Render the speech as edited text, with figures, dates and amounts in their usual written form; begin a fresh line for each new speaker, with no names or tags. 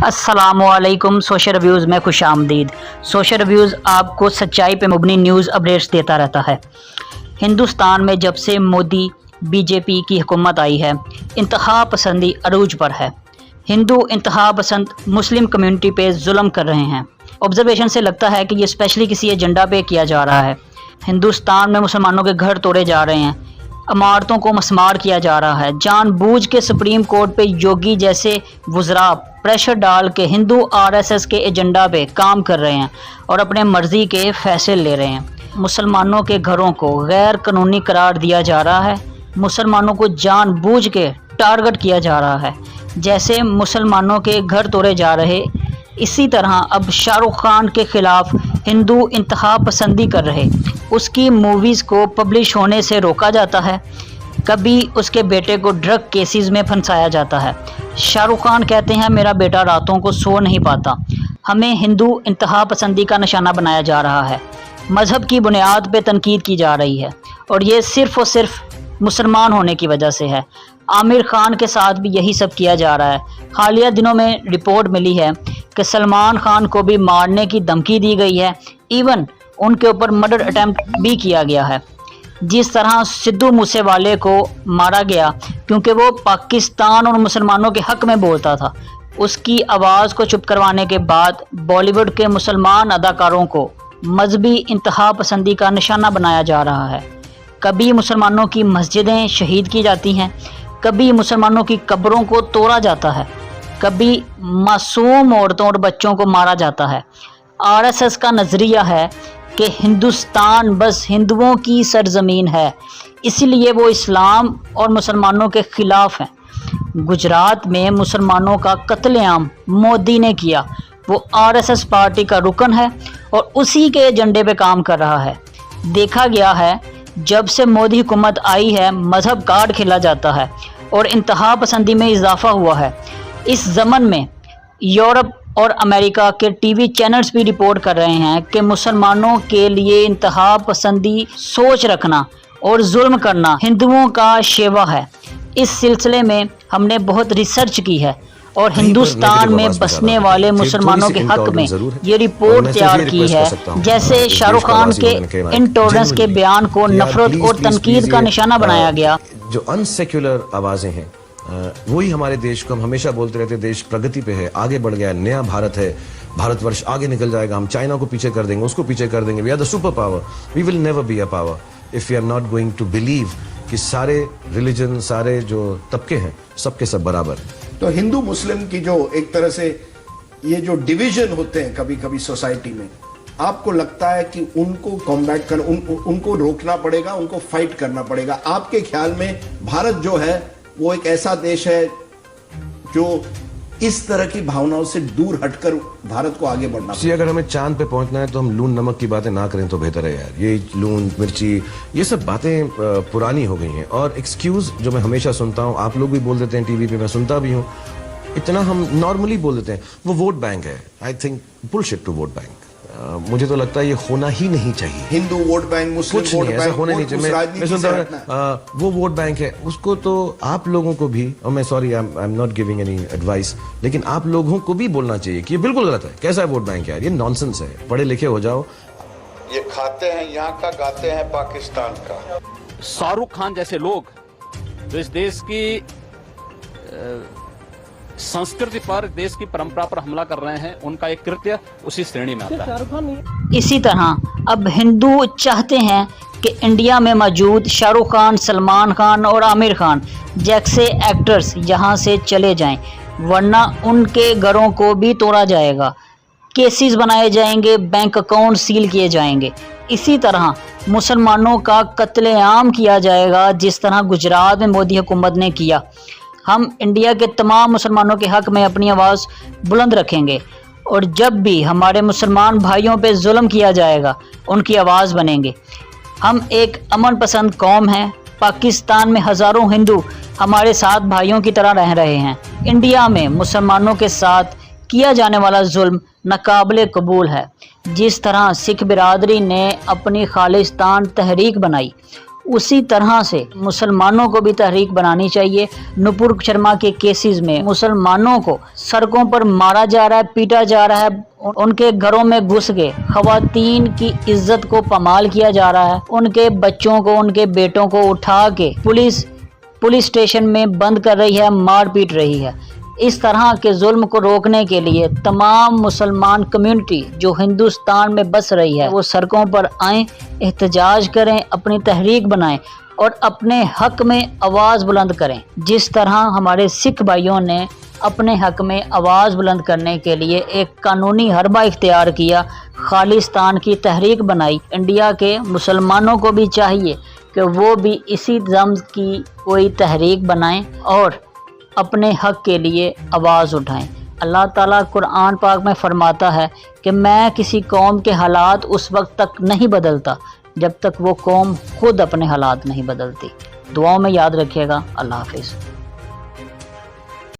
अस्सलामुअलैकुम। Social reviews में खुश आमदीद। सोशल रिव्यूज़ आपको सच्चाई पे मबनी न्यूज़ अपडेट्स देता रहता है। हिंदुस्तान में जब से मोदी बीजेपी की हुकूमत आई है, इंतहा पसंदी अरूज पर है। हिंदू इंतहा पसंद मुस्लिम कम्युनिटी पे जुल्म कर रहे हैं। ऑब्जर्वेशन से लगता है कि ये स्पेशली किसी एजेंडा पे किया जा रहा है। हिंदुस्तान में मुसलमानों के घर तोड़े जा रहे हैं, इमारतों को मसमार किया जा रहा है। जानबूझ के सुप्रीम कोर्ट पे योगी जैसे वुज़रा प्रेशर डाल के हिंदू आरएसएस के एजेंडा पे काम कर रहे हैं और अपने मर्जी के फैसले ले रहे हैं। मुसलमानों के घरों को गैर कानूनी करार दिया जा रहा है। मुसलमानों को जानबूझ के टारगेट किया जा रहा है। जैसे मुसलमानों के घर तोड़े जा रहे, इसी तरह अब शाहरुख खान के खिलाफ हिंदू इंतहा पसंदी कर रहे, उसकी मूवीज़ को पब्लिश होने से रोका जाता है। कभी उसके बेटे को ड्रग केसेस में फंसाया जाता है। शाहरुख खान कहते हैं मेरा बेटा रातों को सो नहीं पाता। हमें हिंदू इंतहा पसंदी का निशाना बनाया जा रहा है। मज़हब की बुनियाद पे तनकीद की जा रही है और ये सिर्फ़ और सिर्फ मुसलमान होने की वजह से है। आमिर खान के साथ भी यही सब किया जा रहा है। हालिया दिनों में रिपोर्ट मिली है कि सलमान खान को भी मारने की धमकी दी गई है। इवन उनके ऊपर मर्डर अटैम्प्ट भी किया गया है। जिस तरह सिद्धू मूसेवाले को मारा गया क्योंकि वो पाकिस्तान और मुसलमानों के हक में बोलता था, उसकी आवाज़ को चुप करवाने के बाद बॉलीवुड के मुसलमान अदाकारों को मजहबी इंतहा पसंदी का निशाना बनाया जा रहा है। कभी मुसलमानों की मस्जिदें शहीद की जाती हैं, कभी मुसलमानों की कब्रों को तोड़ा जाता है, कभी मासूम औरतों और बच्चों को मारा जाता है। आरएसएस का नज़रिया है कि हिंदुस्तान बस हिंदुओं की सरजमीन है, इसलिए वो इस्लाम और मुसलमानों के ख़िलाफ़ हैं। गुजरात में मुसलमानों का कत्लेआम मोदी ने किया। वो आरएसएस पार्टी का रुकन है और उसी के एजेंडे पे काम कर रहा है। देखा गया है जब से मोदी हुकूमत आई है, मज़हब कार्ड खेला जाता है और इंतहा पसंदी में इजाफा हुआ है। इस ज़मन में यूरोप और अमेरिका के टीवी चैनल्स भी रिपोर्ट कर रहे हैं कि मुसलमानों के लिए इंतहा पसंदी सोच रखना और जुल्म करना हिंदुओं का शेवा है। इस सिलसिले में हमने बहुत रिसर्च की है और हिंदुस्तान में बसने वाले मुसलमानों के हक में ये रिपोर्ट तैयार की है। जैसे शाहरुख खान के इंटॉलरेंस के बयान को नफरत और तनकीद का निशाना बनाया गया।
जो अनसेक्युलर आवाजें हैं वही हमारे देश को, हम हमेशा बोलते रहते देश प्रगति पे है, आगे बढ़ गया, नया भारत है, भारतवर्ष आगे निकल जाएगा, हम चाइना को पीछे कर देंगे, उसको पीछे कर देंगे, we are the super power, we will never be a power if we are not going to believe कि सारे रिलीजन, सारे जो तबके हैं सबके सब बराबर हैं।
तो हिंदू मुस्लिम की जो एक तरह से ये जो डिवीजन होते हैं कभी कभी सोसाइटी में, आपको लगता है कि उनको कॉम्बैट कर उनको रोकना पड़ेगा, उनको फाइट करना पड़ेगा? आपके ख्याल में भारत जो है वो एक ऐसा देश है जो इस तरह की भावनाओं से दूर हटकर भारत को आगे बढ़ना
चाहिए? अगर हमें चांद पे पहुंचना है तो हम लून नमक की बातें ना करें तो बेहतर है यार। ये लून मिर्ची ये सब बातें पुरानी हो गई हैं। और एक्सक्यूज जो मैं हमेशा सुनता हूं, आप लोग भी बोल देते हैं टीवी पे, मैं सुनता भी हूं, इतना हम नॉर्मली बोल देते हैं वो वोट बैंक है। I think bullshit to vote bank. मुझे तो लगता है ये होना ही नहीं चाहिए।
Hindu vote bank, Muslim vote bank
होना नहीं चाहिए। मैं सुनता हूं वो वोट बैंक है, उसको तो आप लोगों को भी, और मैं sorry I am not giving any advice, लेकिन आप लोगों को भी बोलना चाहिए कि ये बिल्कुल गलत है। कैसा वोट बैंक है यार, ये नॉनसेंस है। पढ़े लिखे हो जाओ।
ये खाते हैं यहाँ का, गाते हैं पाकिस्तान का।
शाहरुख खान जैसे लोग जो इस देश की संस्कृति पर, देश की परंपरा पर हमला कर रहे हैं, उनका एक कृत्य उसी श्रेणी में आता है।
इसी तरह अब हिंदू चाहते हैं कि इंडिया में मौजूद शाहरुख खान, सलमान खान और आमिर खान जैसे एक्टर्स यहाँ से चले जाएं, वरना उनके घरों को भी तोड़ा जाएगा, केसेस बनाए जाएंगे, बैंक अकाउंट सील किए जाएंगे। इसी तरह मुसलमानों का कत्लेआम किया जाएगा जिस तरह गुजरात में मोदी हुकूमत ने किया। हम इंडिया के तमाम मुसलमानों के हक में अपनी आवाज़ बुलंद रखेंगे और जब भी हमारे मुसलमान भाइयों पे जुल्म किया जाएगा उनकी आवाज़ बनेंगे। हम एक अमन पसंद कौम हैं। पाकिस्तान में हज़ारों हिंदू हमारे साथ भाइयों की तरह रह रहे हैं। इंडिया में मुसलमानों के साथ किया जाने वाला जुल्म नाकाबिले कबूल है। जिस तरह सिख बिरादरी ने अपनी खालिस्तान तहरीक बनाई उसी तरह से मुसलमानों को भी तहरीक बनानी चाहिए। नुपुर शर्मा के केसेस में मुसलमानों को सड़कों पर मारा जा रहा है, पीटा जा रहा है, उनके घरों में घुस के खवातीन की इज्जत को पमाल किया जा रहा है, उनके बच्चों को, उनके बेटों को उठा के पुलिस स्टेशन में बंद कर रही है, मार पीट रही है। इस तरह के जुल्म को रोकने के लिए तमाम मुसलमान कम्युनिटी जो हिंदुस्तान में बस रही है वो सड़कों पर आएं, एहतजाज करें, अपनी तहरीक बनाएं और अपने हक में आवाज़ बुलंद करें। जिस तरह हमारे सिख भाइयों ने अपने हक में आवाज़ बुलंद करने के लिए एक कानूनी हरबा इख्तियार किया, खालिस्तान की तहरीक बनाई, इंडिया के मुसलमानों को भी चाहिए कि वो भी इसी जम्स की कोई तहरीक बनाएं और अपने हक के लिए आवाज़ उठाएं। अल्लाह ताला कुरान पाक में फरमाता है कि मैं किसी कौम के हालात उस वक्त तक नहीं बदलता जब तक वो कौम खुद अपने हालात नहीं बदलती। दुआओं में याद रखिएगा। अल्लाह हाफिज़।